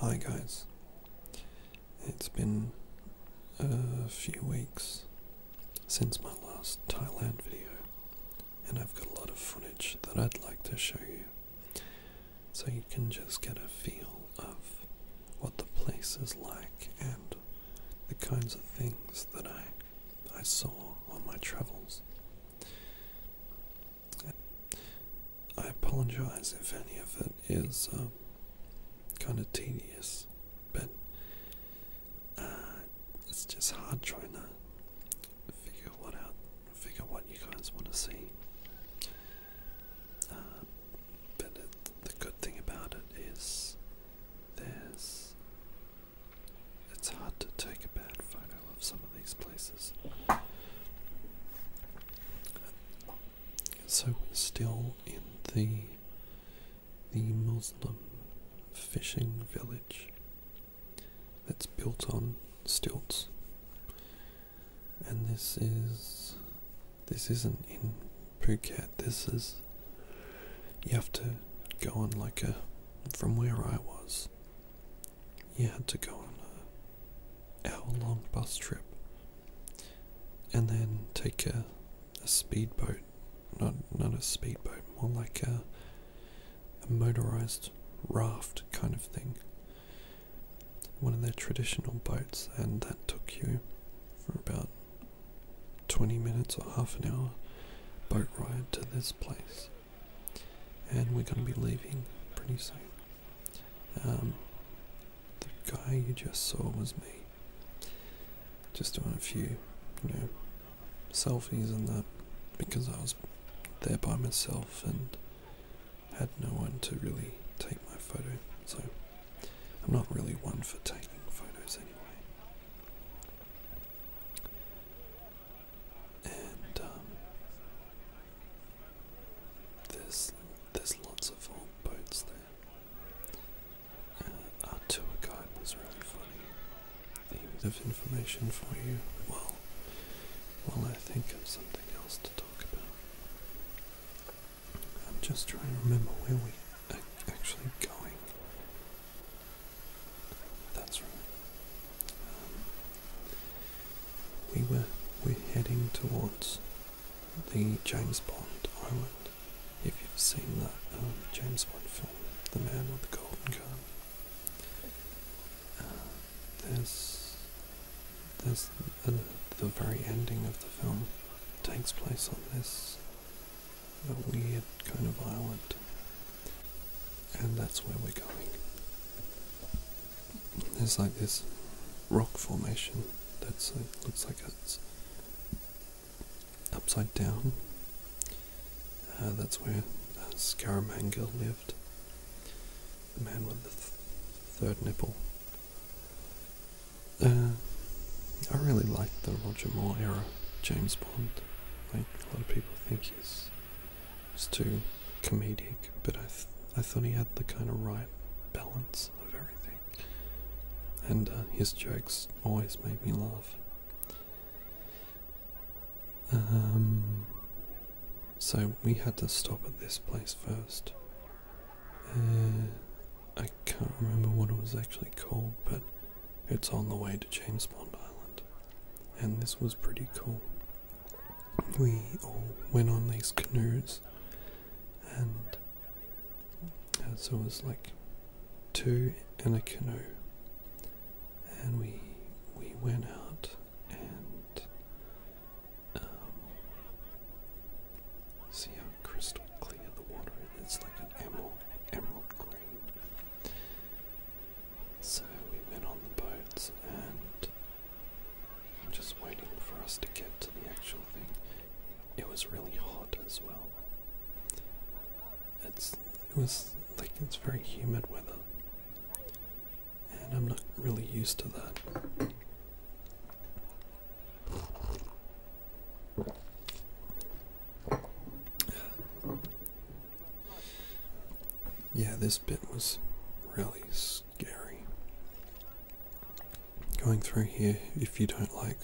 Hi guys, it's been a few weeks since my last Thailand video, and I've got a lot of footage that I'd like to show you, so you can just get a feel of what the place is like and the kinds of things that I saw on my travels. I apologize if any of it is kind of tedious, but it's just hard trying to figure what you guys want to see. But the good thing about it is it's hard to take a bad photo of some of these places. So we're still in the Muslim fishing village that's built on stilts, and this isn't in Phuket. You have to go on from where I was, you had to go on a hour-long bus trip and then take a speedboat, not a speedboat, more like a motorized raft kind of thing, one of their traditional boats, and that took you for about 20 minutes or half an hour boat ride to this place, and we're going to be leaving pretty soon. The guy you just saw was me, just doing a few, selfies and that, because I was there by myself and had no one to really take my photo, so I'm not really one for taking photos anyway. And there's lots of old boats there. Our tour guide was really funny. He would have information for you while I think of something else to talk about. I'm just trying to remember where we are actually going. That's right. We're heading towards the James Bond Island. If you've seen that James Bond film, The Man with the Golden Gun, the very ending of the film takes place on this weird kind of island, and that's where we're going. There's like this rock formation that's looks like it's upside down. That's where Scaramanga lived, the man with the third nipple. I really liked the Roger Moore era James Bond. Like, a lot of people think he's too comedic, but I thought he had the kind of right balance of everything, and his jokes always made me laugh. So we had to stop at this place first. I can't remember what it was actually called, but it's on the way to James Bond Island, and this was pretty cool. We all went on these canoes, and so it was like two in a canoe, and we went out and see how crystal clear the water is. It's like an emerald green. So we went on the boats, and I'm just waiting for us to get to the actual thing. It was really hot as well. It's very humid weather, and I'm not really used to that. Yeah, this bit was really scary. Going through here, if you don't like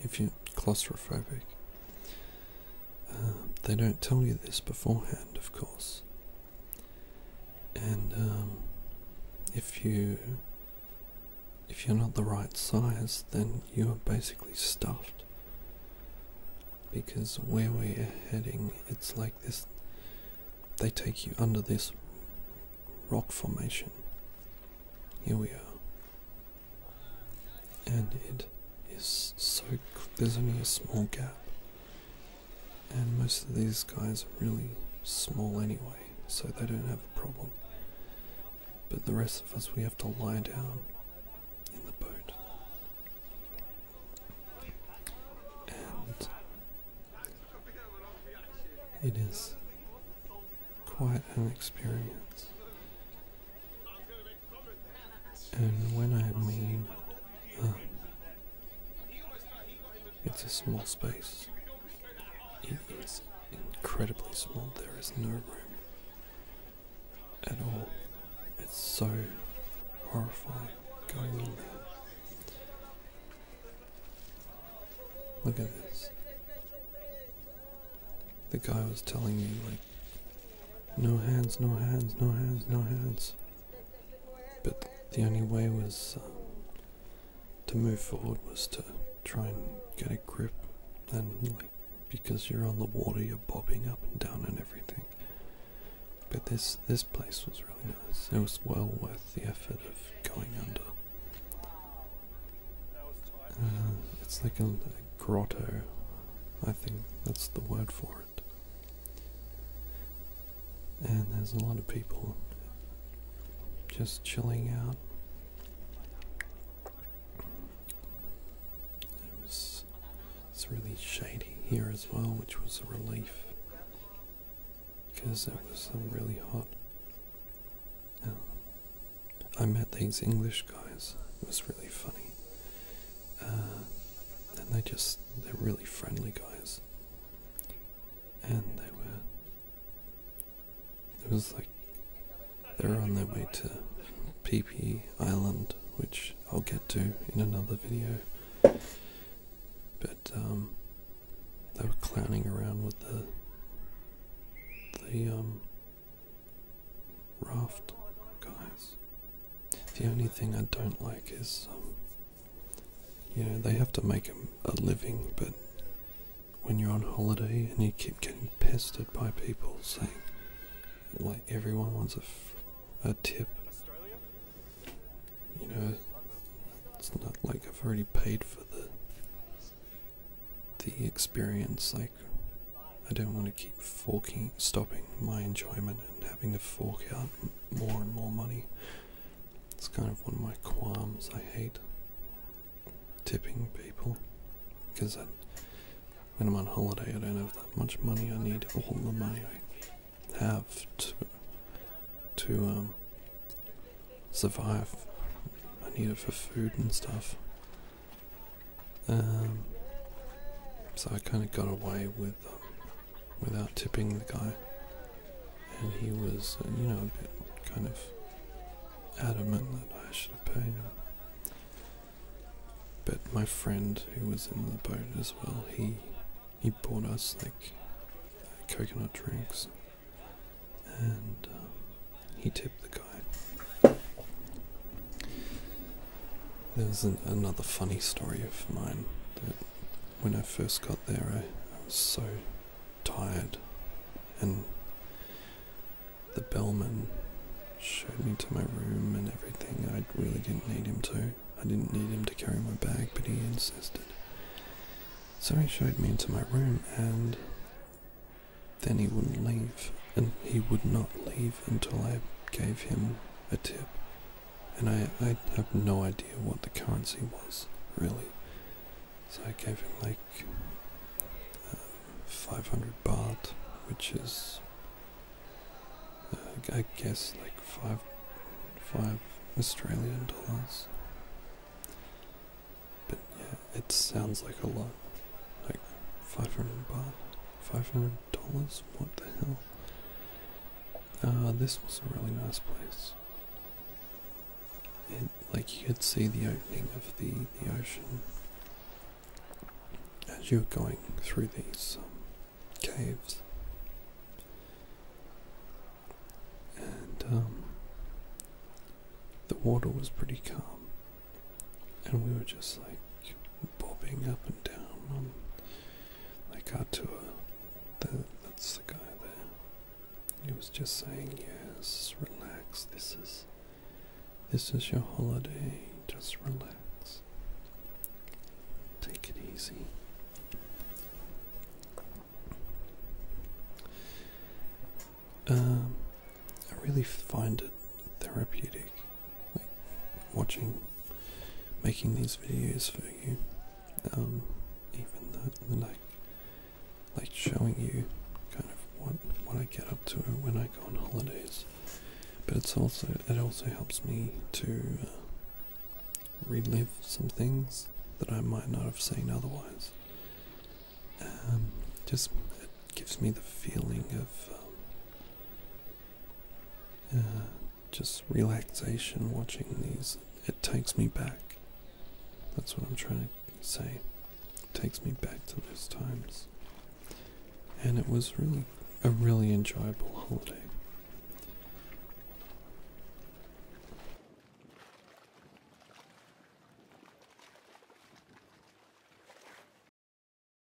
if you're claustrophobic, they don't tell you this beforehand, of course. And if you're not the right size, then you are basically stuffed. Because where we're heading, it's like this. They take you under this rock formation. Here we are. And it is so. There's only a small gap. And most of these guys are really small anyway, so they don't have a problem. But the rest of us, we have to lie down in the boat. And it is quite an experience. And when I mean it's a small space, it is incredibly small. There is no room at all. It's so horrifying going in there. Look at this. The guy was telling me, like, no hands, no hands, no hands, no hands. But the only way was to move forward was to try and get a grip, and like, because you're on the water, you're bobbing up and down and everything. But this place was really nice. It was well worth the effort of going under. It's like a grotto, I think that's the word for it. And there's a lot of people just chilling out. It's really shady here as well, which was a relief, because it was really hot. I met these English guys. It was really funny. And they're really friendly guys. And it was like, they were on their way to PP Island, which I'll get to in another video. But they were clowning around with the raft guys. The only thing I don't like is, they have to make a living, but when you're on holiday and you keep getting pestered by people saying, like, everyone wants a tip, it's not like I've already paid for the experience. Like, I don't want to keep stopping my enjoyment and having to fork out more and more money. It's kind of one of my qualms. I hate tipping people, because when I'm on holiday, I don't have that much money. I need all the money I have to survive. I need it for food and stuff. So I kind of got away without tipping the guy, and he was, a bit kind of adamant that I should have paid him. But my friend who was in the boat as well, he bought us like coconut drinks, and he tipped the guy. There's another funny story of mine, that when I first got there, I was so tired, and the bellman showed me to my room and everything. I really didn't need him to. I didn't need him to carry my bag, but he insisted. So he showed me into my room, and then he wouldn't leave, and he would not leave until I gave him a tip. And I have no idea what the currency was, really. So I gave him like 500 baht, which is, I guess, like five Australian dollars. But yeah, it sounds like a lot. Like 500 baht, $500. What the hell? This was a really nice place. Like, you could see the opening of the ocean as you're going through these caves. And water was pretty calm, and we were just like bobbing up and down on like our tour. That's the guy there. He was just saying, yes, relax, this is your holiday, just relax. Take it easy. I really find it therapeutic, like making these videos for you. Even like showing you kind of what I get up to when I go on holidays. But it also helps me to relive some things that I might not have seen otherwise. Just it gives me the feeling of just relaxation watching these. It takes me back. That's what I'm trying to say. It takes me back to those times. And it was really a really enjoyable holiday.